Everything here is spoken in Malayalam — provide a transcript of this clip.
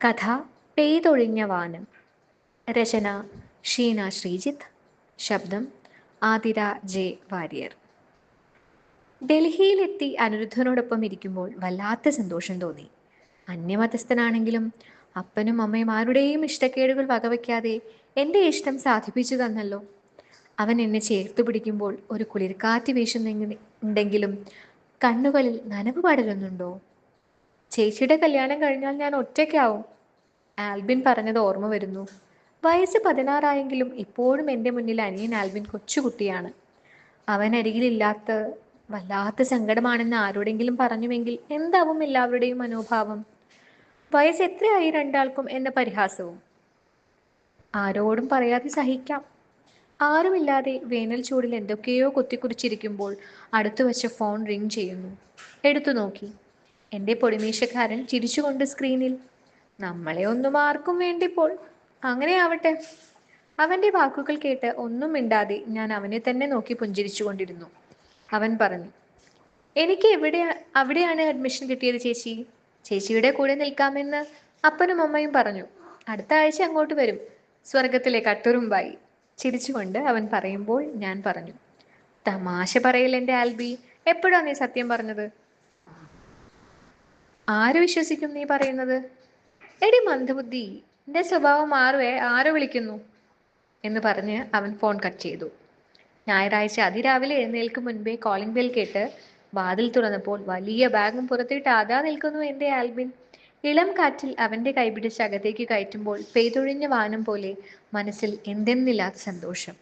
കഥ പെയ്തൊഴിഞ്ഞ വാനം. രചന ഷീന ശ്രീജിത്ത്. ശബ്ദം ആതിര ജെ വാര്യർ. ഡൽഹിയിലെത്തി അനിരുദ്ധനോടൊപ്പം ഇരിക്കുമ്പോൾ വല്ലാത്ത സന്തോഷം തോന്നി. അന്യമതസ്ഥനാണെങ്കിലും അപ്പനും അമ്മയും ആരുടെയും ഇഷ്ടക്കേടുകൾ വകവയ്ക്കാതെ എൻ്റെ ഇഷ്ടം സാധിപ്പിച്ചു തന്നല്ലോ. അവൻ എന്നെ ചേർത്തു പിടിക്കുമ്പോൾ ഒരു കുളിർക്കാറ്റ് വീശുന്നെങ്കിലും കണ്ണുകളിൽ നനവ് പടരുന്നുണ്ടോ? ചേച്ചിയുടെ കല്യാണം കഴിഞ്ഞാൽ ഞാൻ ഒറ്റയ്ക്കാവും. ആൽബിൻ പറഞ്ഞത് ഓർമ്മ വരുന്നു. വയസ്സ് 16 ഇപ്പോഴും എൻ്റെ മുന്നിൽ അനിയൻ ആൽബിൻ കൊച്ചുകുട്ടിയാണ്. അവൻ അരികിലില്ലാത്ത വല്ലാത്ത സങ്കടമാണെന്ന് ആരോടെങ്കിലും പറഞ്ഞുവെങ്കിൽ എന്താവും എല്ലാവരുടെയും മനോഭാവം? വയസ്സ് എത്രയായി രണ്ടാൾക്കും എന്ന പരിഹാസവും. ആരോടും പറയാതെ സഹിക്കാം. ആരുമില്ലാതെ വേനൽ ചൂടിൽ എന്തൊക്കെയോ കുത്തിക്കുറിച്ചിരിക്കുമ്പോൾ അടുത്തു വച്ച ഫോൺ റിങ് ചെയ്യുന്നു. എടുത്തു നോക്കി. എൻ്റെ പൊടിമീശക്കാരൻ ചിരിച്ചുകൊണ്ട് സ്ക്രീനിൽ. നമ്മളെ ഒന്നും ആർക്കും വേണ്ടിപ്പോൾ. അങ്ങനെ ആവട്ടെ. അവൻ്റെ വാക്കുകൾ കേട്ട് ഒന്നും മിണ്ടാതെ ഞാൻ അവനെ തന്നെ നോക്കി പുഞ്ചിരിച്ചുകൊണ്ടിരുന്നു. അവൻ പറഞ്ഞു, എനിക്ക് അവിടെയാണ് അഡ്മിഷൻ കിട്ടിയത് ചേച്ചി. ചേച്ചിയുടെ കൂടെ നിൽക്കാമെന്ന് അപ്പനും അമ്മയും പറഞ്ഞു. അടുത്ത ആഴ്ച അങ്ങോട്ട് വരും, സ്വർഗത്തിലെ കട്ടുറുമ്പായി. ചിരിച്ചുകൊണ്ട് അവൻ പറയുമ്പോൾ ഞാൻ പറഞ്ഞു, തമാശ പറയില്ല എൻ്റെ ആൽബി. എപ്പോഴാ നീ സത്യം പറഞ്ഞത്? ആര് വിശ്വസിക്കും നീ പറയുന്നത്? എടി മന്ദബുദ്ധി, എന്റെ സ്വഭാവം മാറുവേ, ആരോ വിളിക്കുന്നു എന്ന് പറഞ്ഞ് അവൻ ഫോൺ കട്ട് ചെയ്തു. ഞായറാഴ്ച അതിരാവിലെ എഴുന്നേൽക്കും മുൻപേ കോളിംഗ് ബെൽ കേട്ട് വാതിൽ തുറന്നപ്പോൾ വലിയ ബാഗും പുറത്തിട്ട് അതാ നിൽക്കുന്നു എൻ്റെ ആൽബിൻ. ഇളം കാറ്റിൽ അവന്റെ കൈപിടിച്ച് അകത്തേക്ക് കയറ്റുമ്പോൾ പെയ്തൊഴിഞ്ഞ വാനം പോലെ മനസ്സിൽ എന്തെന്നില്ലാത്ത സന്തോഷം.